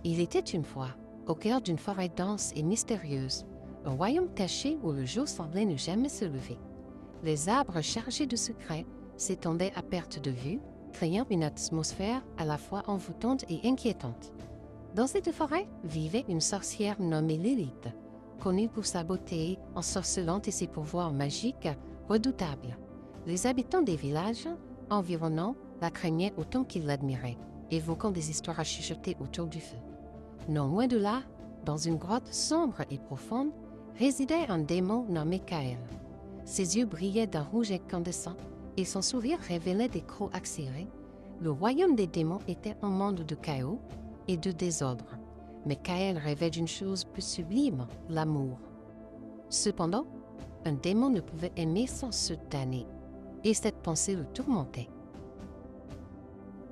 Il était une fois, au cœur d'une forêt dense et mystérieuse, un royaume caché où le jour semblait ne jamais se lever. Les arbres chargés de secrets s'étendaient à perte de vue, créant une atmosphère à la fois envoûtante et inquiétante. Dans cette forêt vivait une sorcière nommée Lilith, connue pour sa beauté ensorcelante et ses pouvoirs magiques redoutables. Les habitants des villages environnants la craignaient autant qu'ils l'admiraient, évoquant des histoires à chuchoter autour du feu. Non loin de là, dans une grotte sombre et profonde, résidait un démon nommé Kael. Ses yeux brillaient d'un rouge incandescent et son sourire révélait des crocs accélérés. Le royaume des démons était un monde de chaos et de désordre. Mais Kael rêvait d'une chose plus sublime, l'amour. Cependant, un démon ne pouvait aimer sans se damner, et cette pensée le tourmentait.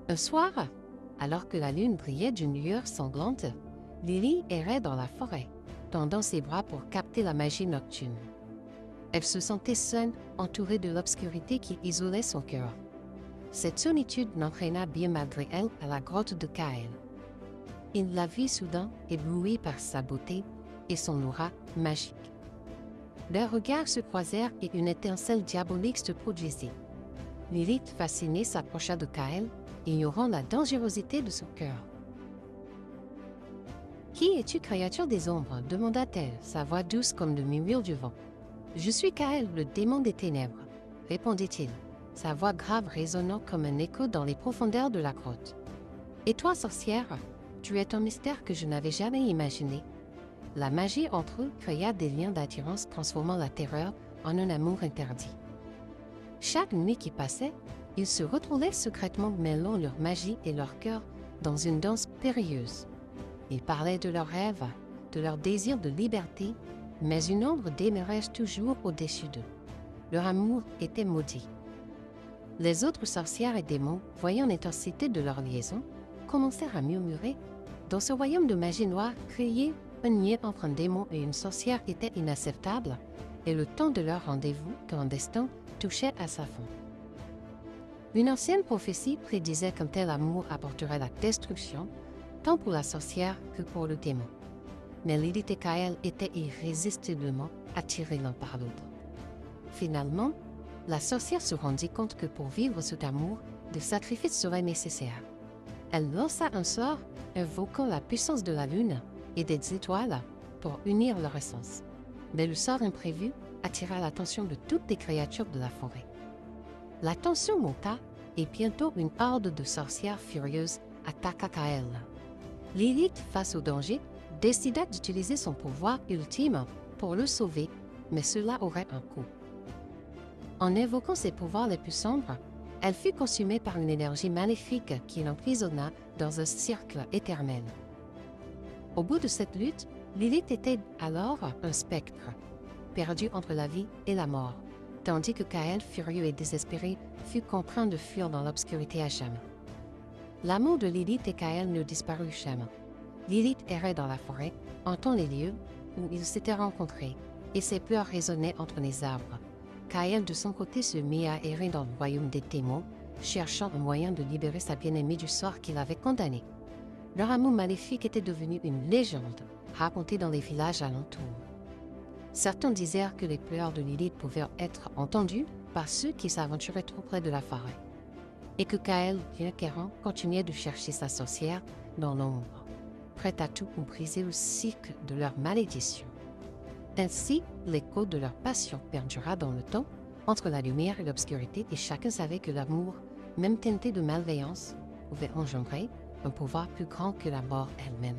Un soir, alors que la lune brillait d'une lueur sanglante, Lily errait dans la forêt, tendant ses bras pour capter la magie nocturne. Elle se sentait seule, entourée de l'obscurité qui isolait son cœur. Cette solitude l'entraîna bien malgré elle à la grotte de Kael. Il la vit soudain, ébloui par sa beauté et son aura magique. Leurs regards se croisèrent et une étincelle diabolique se produisit. Lilith, fascinée, s'approcha de Kael, ignorant la dangerosité de son cœur. « Qui es-tu, créature des ombres » demanda-t-elle, sa voix douce comme le murmure du vent. « Je suis Kael, le démon des ténèbres » répondit-il, sa voix grave résonnant comme un écho dans les profondeurs de la grotte. « Et toi, sorcière, tu es un mystère que je n'avais jamais imaginé. » La magie entre eux créa des liens d'attirance transformant la terreur en un amour interdit. Chaque nuit qui passait, ils se retrouvaient secrètement mêlant leur magie et leur cœur dans une danse périlleuse. Ils parlaient de leurs rêves, de leur désir de liberté, mais une ombre demeurait toujours au-dessus d'eux. Leur amour était maudit. Les autres sorcières et démons, voyant l'intensité de leur liaison, commencèrent à murmurer. Dans ce royaume de magie noire, créer un lien entre un démon et une sorcière était inacceptable, et le temps de leur rendez-vous clandestin touchait à sa fin. Une ancienne prophétie prédisait qu'un tel amour apporterait la destruction, tant pour la sorcière que pour le démon. Mais Lilith et Kael étaient irrésistiblement attirés l'un par l'autre. Finalement, la sorcière se rendit compte que pour vivre cet amour, des sacrifices seraient nécessaires. Elle lança un sort invoquant la puissance de la lune et des étoiles pour unir leur essence. Mais le sort imprévu attira l'attention de toutes les créatures de la forêt. La tension monta et bientôt une horde de sorcières furieuses attaqua Kael. Lilith, face au danger, décida d'utiliser son pouvoir ultime pour le sauver, mais cela aurait un coût. En invoquant ses pouvoirs les plus sombres, elle fut consumée par une énergie maléfique qui l'emprisonna dans un cercle éternel. Au bout de cette lutte, Lilith était alors un spectre, perdu entre la vie et la mort, tandis que Kael, furieux et désespéré, fut contraint de fuir dans l'obscurité à jamais. L'amour de Lilith et Kael ne disparut jamais. Lilith errait dans la forêt, hantant les lieux où ils s'étaient rencontrés, et ses pleurs résonnaient entre les arbres. Kael, de son côté, se mit à errer dans le royaume des démons, cherchant un moyen de libérer sa bien-aimée du sort qu'il avait condamné. Leur amour maléfique était devenu une légende, racontée dans les villages alentours. Certains disèrent que les pleurs de Lilith pouvaient être entendus par ceux qui s'aventuraient trop près de la forêt, et que Kael, bien qu'errant, continuait de chercher sa sorcière dans l'ombre, prête à tout pour briser le cycle de leur malédiction. Ainsi, l'écho de leur passion perdura dans le temps, entre la lumière et l'obscurité, et chacun savait que l'amour, même teinté de malveillance, pouvait engendrer un pouvoir plus grand que la mort elle-même.